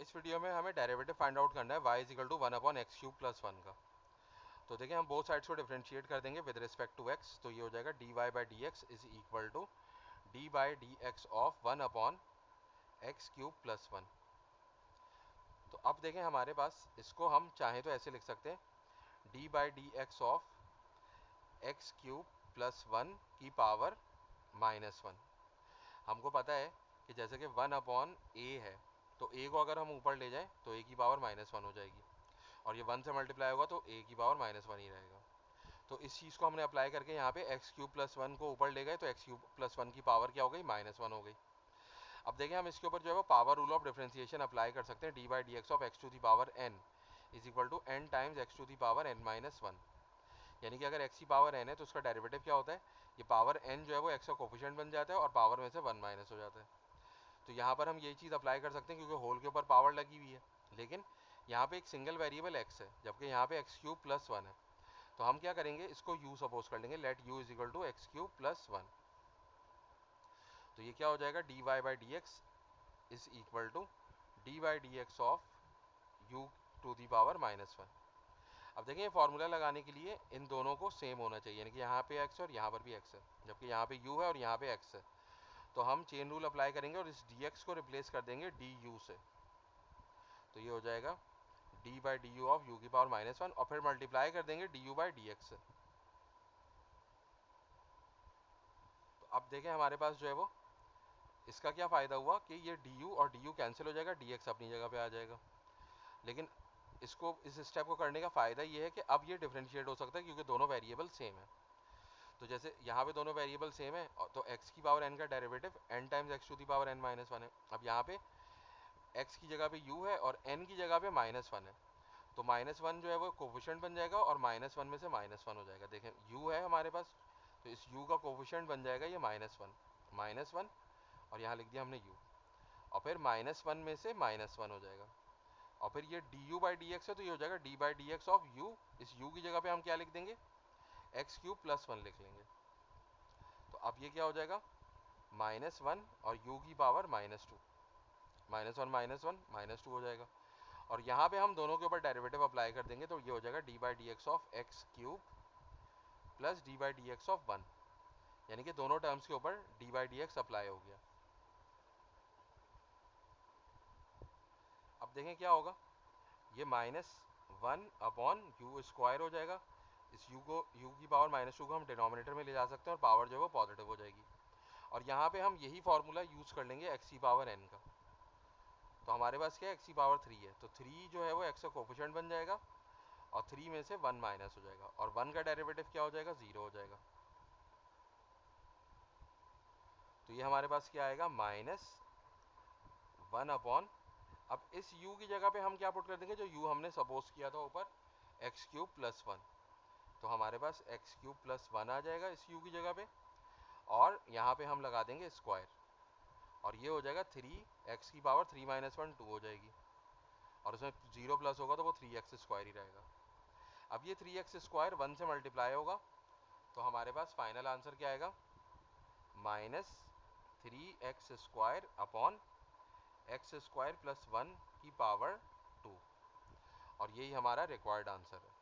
इस वीडियो में हमें डेरिवेटिव फाइंड आउट करना है y is equal to 1/x³ + 1 का। तो देखिए हम बोथ साइड्स को डिफरेंशिएट कर देंगे विद रिस्पेक्ट टू x। तो ये हो जाएगा dy/dx is equal to d/dx of 1/x³ + 1। तो अब देखें हमारे पास, इसको हम चाहें तो ऐसे लिख सकते हैं d/dx ऑफ x³ + 1 की पावर -1। हमको पता है कि जैसे कि 1/a है, तो a को अगर हम ऊपर ले जाएं तो a की पावर -1 हो जाएगी, और ये 1 से मल्टीप्लाई होगा तो a की पावर -1 ही रहेगा। तो इस चीज़ को हमने अप्लाई करके यहाँ पे x³ + 1 को ऊपर ले गए, तो x³ + 1 की पावर क्या हो गई, -1 हो गई। अब देखें हम इसके ऊपर जो है वो power rule of differentiation apply कर सकते हैं। d/dx of x⁴n is equal to n times x⁴n-1। यानी कि अगर x की पावर n है तो उसका डेरिवेटिव क्या होता है, ये पावर n जो है वो x का कोफिशिएंट बन जाता है और पावर में से 1 माइनस हो जाता है। तो यहाँ पर हम ये चीज़ अप्लाई कर सकते हैं क्योंकि होल के ऊपर पावर लगी हुई है, लेकिन यहाँ पे एक सिंगल वेरिएबल x है जबकि यहाँ पे x³ + 1 है। तो हम क्या करेंगे, इसको u सपोज कर लेंगे, let u is equal to x³ + 1। तो ये क्या हो जाएगा, dy/dx is equal to d/dx of u⁴ अब देखिए फॉर्मूला लगाने के लिए इन दोनों को सेम होना चाहिए, यानी कि यहाँ पे x और यहाँ पर भी x है, जबकि यहाँ पे u है और यहाँ पे x है। तो हम चेन रूल अप्लाई करेंगे और इस dx को रिप्लेस कर देंगे du से। तो ये हो जाएगा d/du ऑफ u⁴ और फिर मल्टीप्लाई कर देंगे du/dx से। तो अब देखें हमारे पास जो है वो, इसका क्या फ़ायदा हुआ कि ये du और du कैंसिल हो जाएगा, dx अपनी जगह पे आ जाएगा। लेकिन इसको, इस स्टेप को करने का फ़ायदा ये है कि अब ये डिफरेंशिएट हो सकता है क्योंकि दोनों वेरिएबल सेम है। तो जैसे यहाँ पे दोनों वेरिएबल सेम है, तो x की पावर n का डेरिवेटिव n टाइम्स x⁴n-1 है। अब यहाँ पे x की जगह पे u है और n की जगह पे -1 है, तो -1 जो है वो कोफिशिएंट बन जाएगा और -1 में से -1 हो जाएगा। देखें u है हमारे पास, तो इस u का कोफिशिएंट बन जाएगा ये -1 और यहाँ लिख दिया हमने u, और फिर -1 में से -1 हो जाएगा, और फिर ये du/dx है तो ये हो जाएगा d/dx ऑफ u। इस u की जगह पे हम क्या लिख देंगे, x³ + 1 लिख लेंगे। तो अब ये क्या हो जाएगा, -1 और u की पावर -2, -1 -1 -2 हो जाएगा। और यहाँ पे हम दोनों के ऊपर डेरिवेटिव अप्लाई कर देंगे, तो ये हो जाएगा d/dx of x³ + d/dx of 1, यानी कि दोनों टर्म्स के ऊपर d/dx अप्लाई हो गया। अब देखें क्या होगा, ये -1/u² हो जाएगा। इस u की पावर -2 को हम डिनोमिनेटर में ले जा सकते हैं और पावर जो है वो पॉजिटिव हो जाएगी। और यहाँ पे हम यही फॉर्मूला यूज़ कर लेंगे x⁴n का। तो हमारे पास क्या है, x⁴ है, तो 3 जो है वो x का कोफिशिएंट बन जाएगा और 3 में से 1 माइनस हो जाएगा, और 1 का डेरिवेटिव क्या हो जाएगा, 0 हो जाएगा। तो ये हमारे पास क्या आएगा, -1/, अब इस u की जगह पे हम क्या पुट कर देंगे, जो u हमने सपोज किया था ऊपर, x³ + 1। तो हमारे पास x³ + 1 आ जाएगा इस u की जगह पे, और यहाँ पे हम लगा देंगे स्क्वायर, और ये हो जाएगा 3x⁴ 2 हो जाएगी, और उसमें 0 प्लस होगा तो वो 3x² ही रहेगा। अब ये 3x² 1 से मल्टीप्लाई होगा, तो हमारे पास फाइनल आंसर क्या आएगा, -3x² x² + 1 की पावर 2, और यही हमारा रिक्वायर्ड आंसर है।